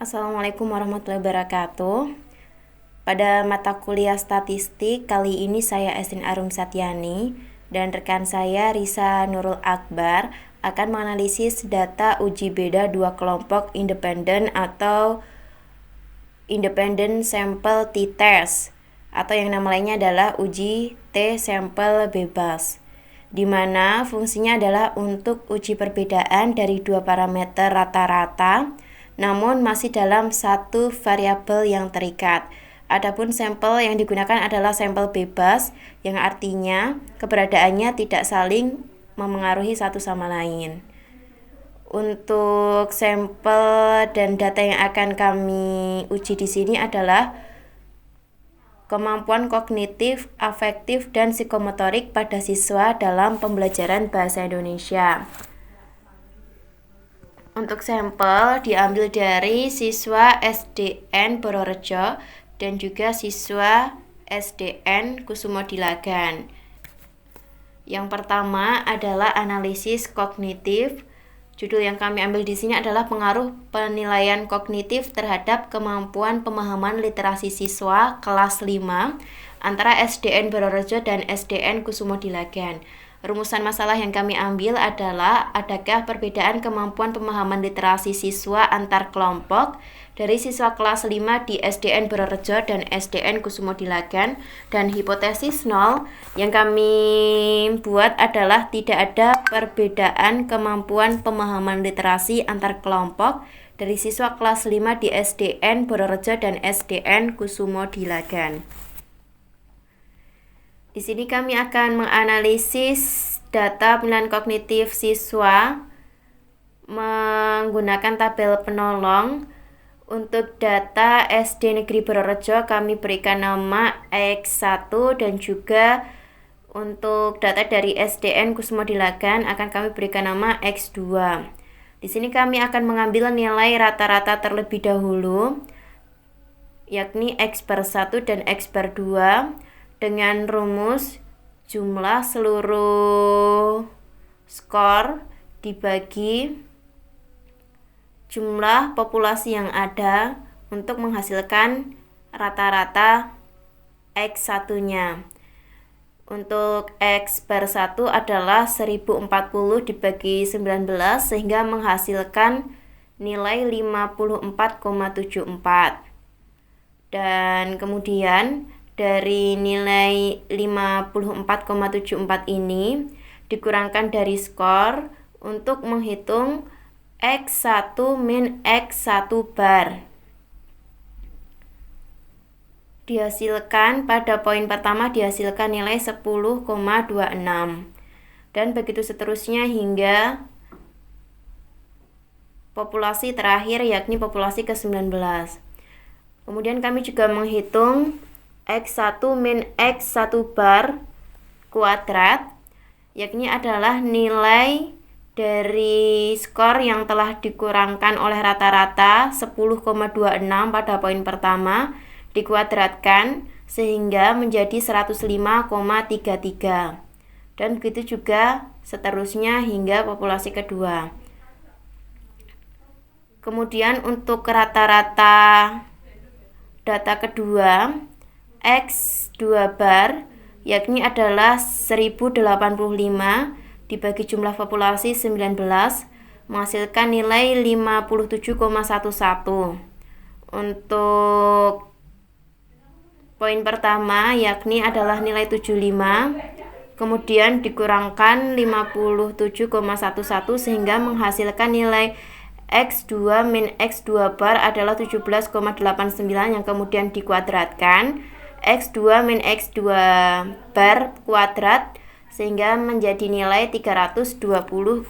Assalamualaikum warahmatullahi wabarakatuh. Pada mata kuliah statistik kali ini saya Esin Arum Satyani dan rekan saya Risa Nurul Akbar akan menganalisis data uji beda dua kelompok independen atau independent sample t-test atau yang nama lainnya adalah uji t-sampel bebas, di mana fungsinya adalah untuk uji perbedaan dari dua parameter rata-rata namun masih dalam satu variabel yang terikat. Adapun sampel yang digunakan adalah sampel bebas, yang artinya keberadaannya tidak saling memengaruhi satu sama lain. Untuk sampel dan data yang akan kami uji di sini adalah kemampuan kognitif, afektif, dan psikomotorik pada siswa dalam pembelajaran bahasa Indonesia. Untuk sampel diambil dari siswa SDN Purworejo dan juga siswa SDN Kusumo Dilagan. Yang pertama adalah analisis kognitif. Judul yang kami ambil di sini adalah pengaruh penilaian kognitif terhadap kemampuan pemahaman literasi siswa kelas 5 antara SDN Purworejo dan SDN Kusumo Dilagan. Rumusan masalah yang kami ambil adalah adakah perbedaan kemampuan pemahaman literasi siswa antar kelompok dari siswa kelas 5 di SDN Purworejo dan SDN Kusumo Dilagan, dan hipotesis 0 yang kami buat adalah tidak ada perbedaan kemampuan pemahaman literasi antar kelompok dari siswa kelas 5 di SDN Purworejo dan SDN Kusumo Dilagan. Di sini kami akan menganalisis data penilaian kognitif siswa menggunakan tabel penolong. Untuk data SD Negeri Purworejo kami berikan nama X1 dan juga untuk data dari SDN Kusumo Dilagan akan kami berikan nama X2. Di sini kami akan mengambil nilai rata-rata terlebih dahulu, yakni X per 1 dan X per 2 dengan rumus jumlah seluruh skor dibagi jumlah populasi yang ada untuk menghasilkan rata-rata X1-nya. Untuk X per 1 adalah 1040 dibagi 19 sehingga menghasilkan nilai 54,74. Dan kemudian dari nilai 54,74 ini dikurangkan dari skor untuk menghitung X1 min X1 bar. Dihasilkan pada poin pertama dihasilkan nilai 10,26 dan begitu seterusnya hingga populasi terakhir yakni populasi ke-19. Kemudian kami juga menghitung X1 min X1 bar kuadrat, yakni adalah nilai dari skor yang telah dikurangkan oleh rata-rata 10,26 pada poin pertama dikuadratkan sehingga menjadi 105,33, dan begitu juga seterusnya hingga populasi kedua. Kemudian untuk rata-rata data kedua X2 bar yakni adalah 1085 dibagi jumlah populasi 19 menghasilkan nilai 57,11. Untuk poin pertama yakni adalah nilai 75, kemudian dikurangkan 57,11 sehingga menghasilkan nilai X2 min X2 bar adalah 17,89 yang kemudian dikuadratkan X2 min X2 bar kuadrat sehingga menjadi nilai 320,22.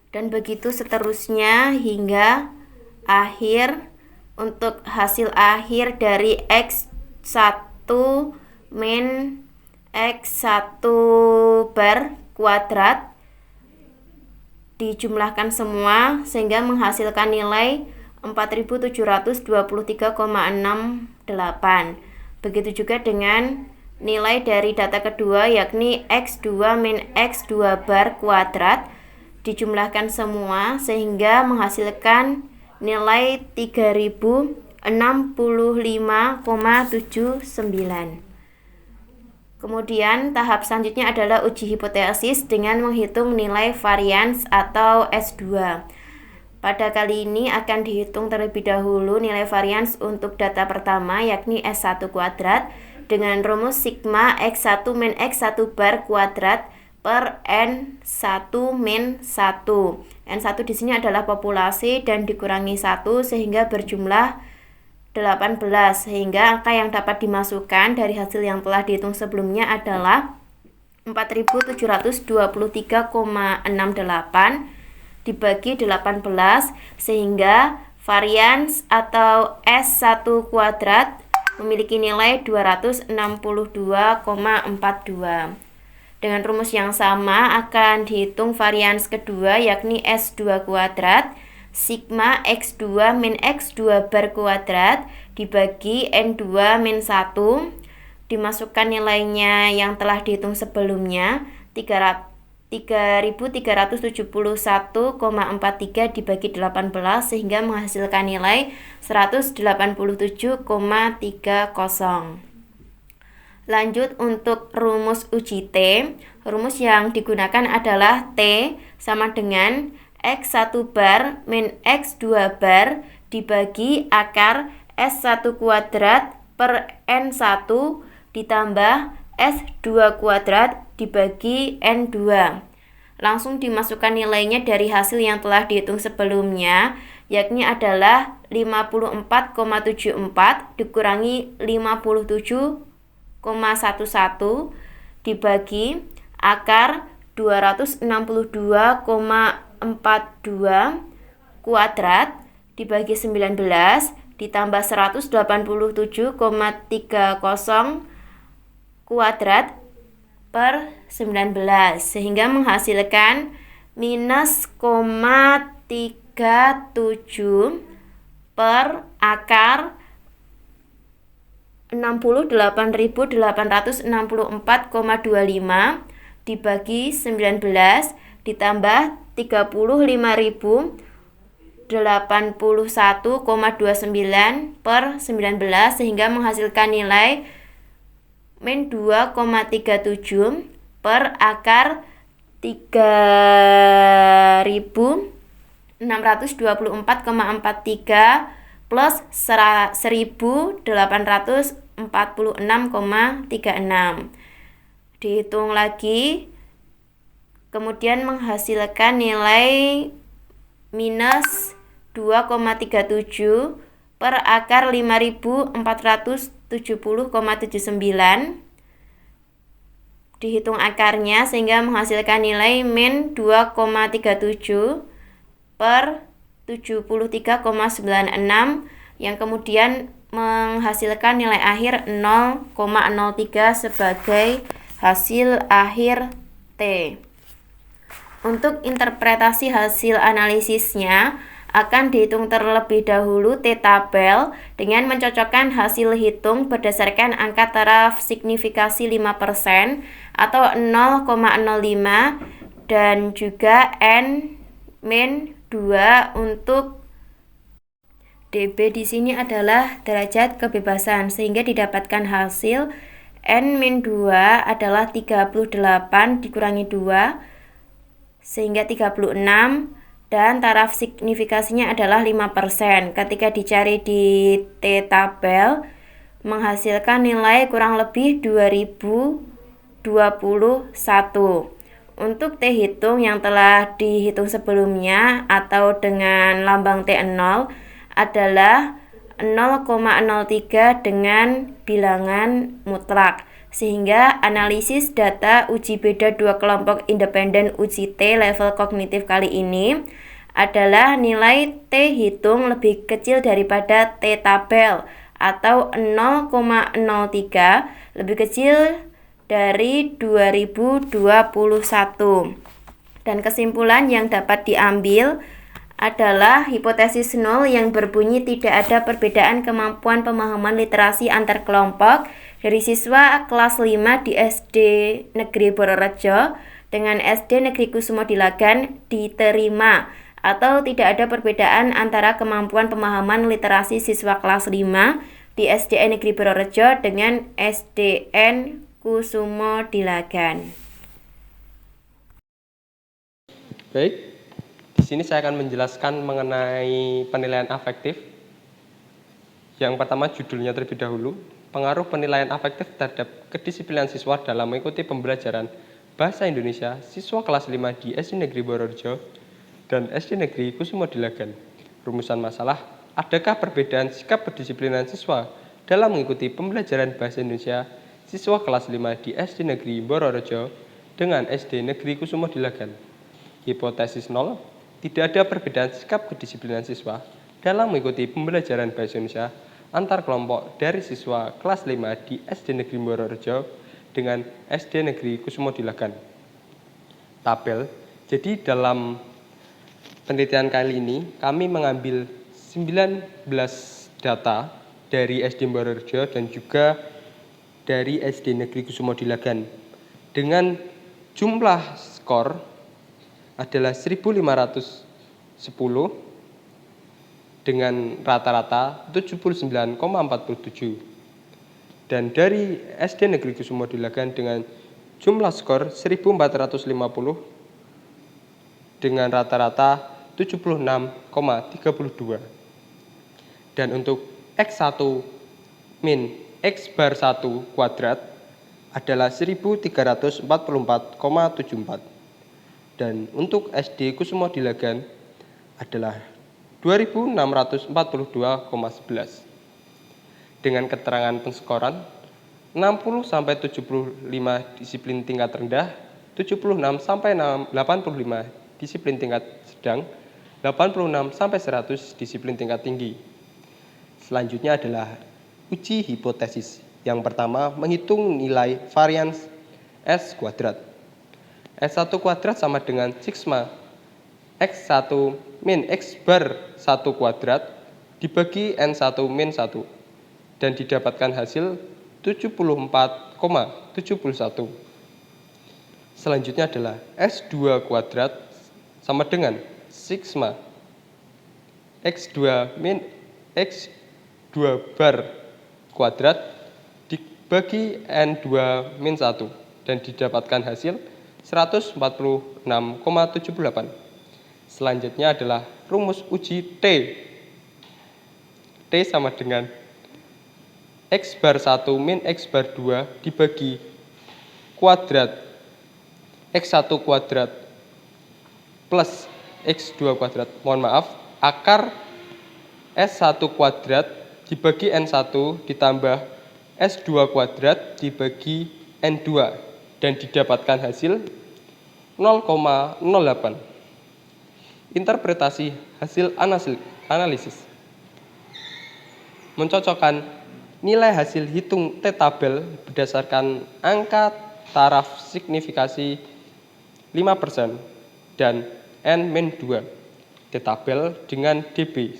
Dan begitu seterusnya hingga akhir. Untuk hasil akhir dari X1 min X1 bar kuadrat dijumlahkan semua sehingga menghasilkan nilai 4723,68. Begitu juga dengan nilai dari data kedua yakni X2 min X2 bar kuadrat dijumlahkan semua sehingga menghasilkan nilai 3065,79. Kemudian tahap selanjutnya adalah uji hipotesis dengan menghitung nilai varians atau S2. Pada kali ini akan dihitung terlebih dahulu nilai varians untuk data pertama yakni S1 kuadrat dengan rumus sigma X1 min X1 bar kuadrat per N1 min 1. N1 di sini adalah populasi dan dikurangi 1 sehingga berjumlah 18, sehingga angka yang dapat dimasukkan dari hasil yang telah dihitung sebelumnya adalah 4723,68 dibagi 18, sehingga varians atau S1 kuadrat memiliki nilai 262,42. Dengan rumus yang sama akan dihitung varians kedua yakni S2 kuadrat sigma X2 min X2 bar kuadrat dibagi N2 min 1, dimasukkan nilainya yang telah dihitung sebelumnya 3371,43 dibagi 18 sehingga menghasilkan nilai 187,30. Lanjut untuk rumus uji T. Rumus yang digunakan adalah T sama dengan X1 bar min X2 bar dibagi akar S1 kuadrat per N1 ditambah S2 kuadrat dibagi N2. Langsung dimasukkan nilainya dari hasil yang telah dihitung sebelumnya, yakni adalah 54,74 dikurangi 57,11 dibagi akar 262,42 kuadrat dibagi 19 ditambah 187,30 kuadrat per 19 sehingga menghasilkan minus 0,37 per akar 68.864,25 dibagi 19 ditambah 35.081,29 per 19 sehingga menghasilkan nilai min 2,37 per akar 3.624,43 plus 1.846,36. Dihitung lagi, kemudian menghasilkan nilai minus 2,37 per akar 5.470,79. Dihitung akarnya sehingga menghasilkan nilai min 2,37 per 73,96 yang kemudian menghasilkan nilai akhir 0,03 sebagai hasil akhir T. Untuk interpretasi hasil analisisnya akan dihitung terlebih dahulu T tabel dengan mencocokkan hasil hitung berdasarkan angka taraf signifikasi 5% atau 0,05 dan juga N-2 untuk dB di sini adalah derajat kebebasan sehingga didapatkan hasil N-2 adalah 38 dikurangi 2 sehingga 36 dan taraf signifikasinya adalah 5%. Ketika dicari di T tabel menghasilkan nilai kurang lebih 2021. Untuk T hitung yang telah dihitung sebelumnya atau dengan lambang T0 adalah 0,03 dengan bilangan mutlak. Sehingga analisis data uji beda dua kelompok independen uji T level kognitif kali ini adalah nilai T hitung lebih kecil daripada T tabel atau 0,03 lebih kecil dari 2021. Dan kesimpulan yang dapat diambil adalah hipotesis 0 yang berbunyi tidak ada perbedaan kemampuan pemahaman literasi antar kelompok dari siswa kelas 5 di SD Negeri Purworejo dengan SD Negeri Kusumo Dilagan diterima, atau tidak ada perbedaan antara kemampuan pemahaman literasi siswa kelas 5 di SDN Negeri Purworejo dengan SDN Kusumo Dilagan. Baik, di sini saya akan menjelaskan mengenai penilaian afektif. Yang pertama judulnya terlebih dahulu, pengaruh penilaian afektif terhadap kedisiplinan siswa dalam mengikuti pembelajaran Bahasa Indonesia siswa kelas 5 di SD Negeri Purworejo dan SD Negeri Kusumo Dilagan. Rumusan masalah, adakah perbedaan sikap kedisiplinan siswa dalam mengikuti pembelajaran Bahasa Indonesia siswa kelas 5 di SD Negeri Purworejo dengan SD Negeri Kusumo Dilagan? Hipotesis 0, tidak ada perbedaan sikap kedisiplinan siswa dalam mengikuti pembelajaran Bahasa Indonesia antar kelompok dari siswa kelas 5 di SD Negeri Purworejo dengan SD Negeri Kusumo Dilagan. Tabel, jadi dalam penelitian kali ini kami mengambil 19 data dari SD Purworejo dan juga dari SD Negeri Kusumo Dilagan dengan jumlah skor adalah 1510 dengan rata-rata 79,47, dan dari SD Negeri Kusumo Dilagan dengan jumlah skor 1450 dengan rata-rata 76,32. Dan untuk X1 min X bar 1 kuadrat adalah 1344,74. Dan untuk SD Kusumo Dilagan adalah 2642,11. Dengan keterangan penskoran 60-75 disiplin tingkat rendah, 76-85 disiplin tingkat sedang, 86-100 disiplin tingkat tinggi. Selanjutnya adalah uji hipotesis. Yang pertama, menghitung nilai varians S kuadrat. S1 kuadrat sama dengan sigma X1 min X bar 1 kuadrat dibagi N1 min 1 dan didapatkan hasil 74,71. Selanjutnya adalah S2 kuadrat sama dengan sigma X2 min X2 bar kuadrat dibagi N2 min 1 dan didapatkan hasil 146,78. Selanjutnya adalah rumus uji T. T sama dengan X bar 1 min X bar 2 dibagi kuadrat X1 kuadrat plus X2 kuadrat. Mohon maaf, akar S1 kuadrat dibagi N1 ditambah S2 kuadrat dibagi N2 dan didapatkan hasil 0,08. Interpretasi hasil analisis. Mencocokkan nilai hasil hitung T tabel berdasarkan angka taraf signifikasi 5% dan N-2. T tabel dengan DB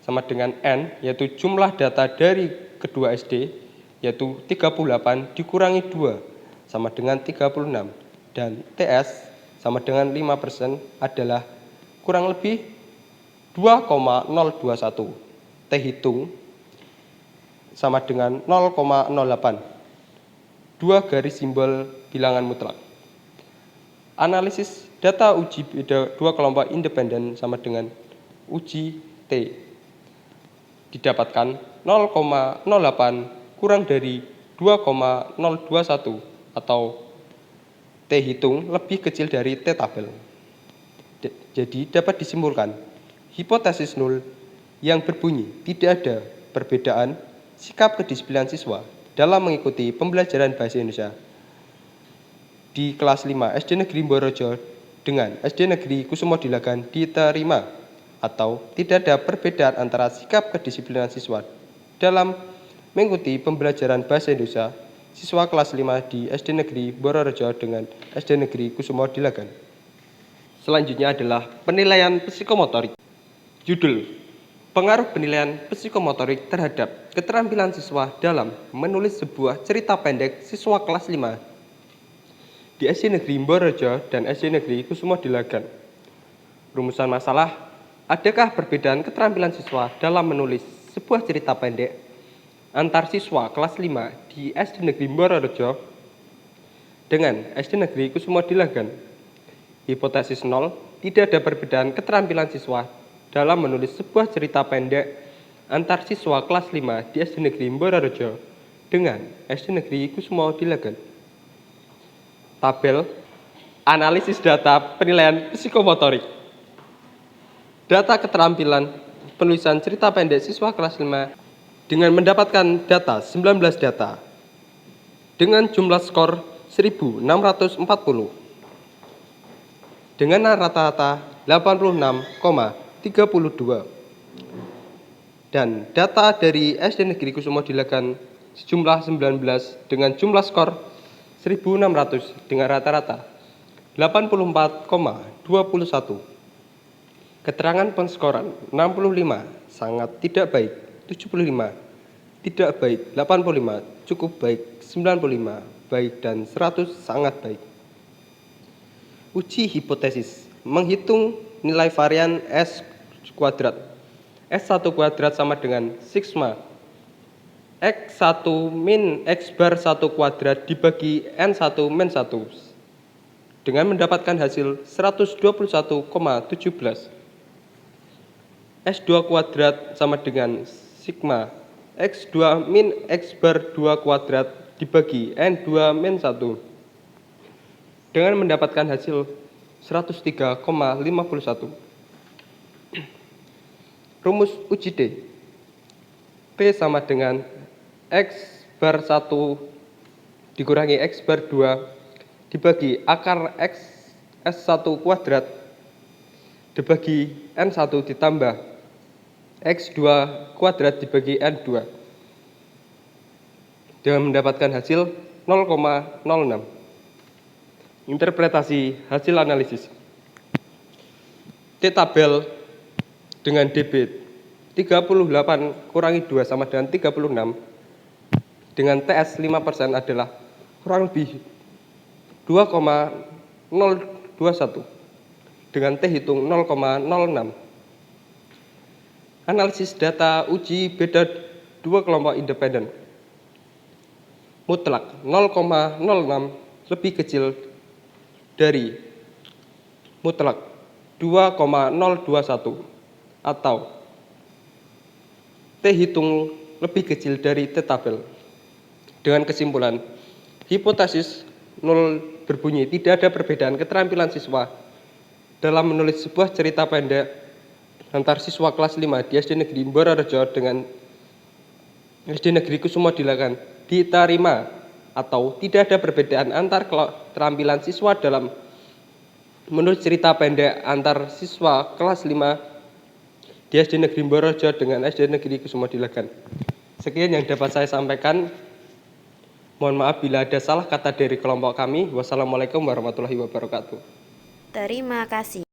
sama dengan N, yaitu jumlah data dari kedua SD, yaitu 38 dikurangi 2 sama dengan 36. Dan TS sama dengan 5% adalah kurang lebih 2,021. T hitung sama dengan 0,08. 2 garis simbol bilangan mutlak. Analisis data uji beda dua kelompok independen sama dengan uji T. Didapatkan 0,08 kurang dari 2,021 atau T hitung lebih kecil dari T tabel. Jadi dapat disimpulkan, hipotesis 0 yang berbunyi tidak ada perbedaan sikap kedisiplinan siswa dalam mengikuti pembelajaran Bahasa Indonesia di kelas 5 SD Negeri Purworejo dengan SD Negeri Kusumo Dilagan diterima, atau tidak ada perbedaan antara sikap kedisiplinan siswa dalam mengikuti pembelajaran Bahasa Indonesia siswa kelas 5 di SD Negeri Purworejo dengan SD Negeri Kusumo Dilagan. Selanjutnya adalah penilaian psikomotorik. Judul, pengaruh penilaian psikomotorik terhadap keterampilan siswa dalam menulis sebuah cerita pendek siswa kelas 5. di SD Negeri Mbororejo dan SD Negeri Kusumo Dilagan. Rumusan masalah, adakah perbedaan keterampilan siswa dalam menulis sebuah cerita pendek antar siswa kelas 5 di SD Negeri Mbororejo dengan SD Negeri Kusumo Dilagan? Hipotesis 0, tidak ada perbedaan keterampilan siswa dalam menulis sebuah cerita pendek antar siswa kelas 5 di SD Negeri Mbororejo dengan SD Negeri Kusumo Dilagan. Tabel analisis data penilaian psikomotorik. Data keterampilan penulisan cerita pendek siswa kelas 5 dengan mendapatkan data 19 data dengan jumlah skor 1640 dengan rata-rata 86,32 dan data dari SD Negeri Kusumo Dilagan sejumlah 19 dengan jumlah skor 1600 dengan rata-rata 84,21. Keterangan penskoran 65 sangat tidak baik, 75 tidak baik, 85 cukup baik, 95 baik dan 100 sangat baik. Uji hipotesis menghitung nilai varian S kuadrat. S1 kuadrat sama dengan sigma X1 min X bar 1 kuadrat dibagi N1 min 1 dengan mendapatkan hasil 121,17. S2 kuadrat sama dengan sigma X2 min X bar 2 kuadrat dibagi N2 min 1 dengan mendapatkan hasil 103,51. Rumus uji D. T sama dengan X bar 1 dikurangi X bar 2 dibagi akar X S1 kuadrat dibagi N1 ditambah X2 kuadrat dibagi N2 dengan mendapatkan hasil 0,06. Interpretasi hasil analisis. T tabel dengan DB 38 kurangi 2 sama dengan 36 dengan TS 5% adalah kurang lebih 2,021 dengan T hitung 0,06. Analisis data uji beda dua kelompok independen. Mutlak 0,06 lebih kecil dari mutlak 2,021 atau T hitung lebih kecil dari T tabel. Dengan kesimpulan, hipotesis 0 berbunyi tidak ada perbedaan keterampilan siswa dalam menulis sebuah cerita pendek antar siswa kelas 5 di SD Negeri Mbororejo dengan SD Negeri Kusumo Dilagan diterima atau tidak ada perbedaan antar keterampilan siswa dalam menulis cerita pendek antar siswa kelas 5 di SD Negeri Mbororejo dengan SD Negeri Kusumo Dilagan. Sekian yang dapat saya sampaikan. Mohon maaf bila ada salah kata dari kelompok kami. Wassalamualaikum warahmatullahi wabarakatuh. Terima kasih.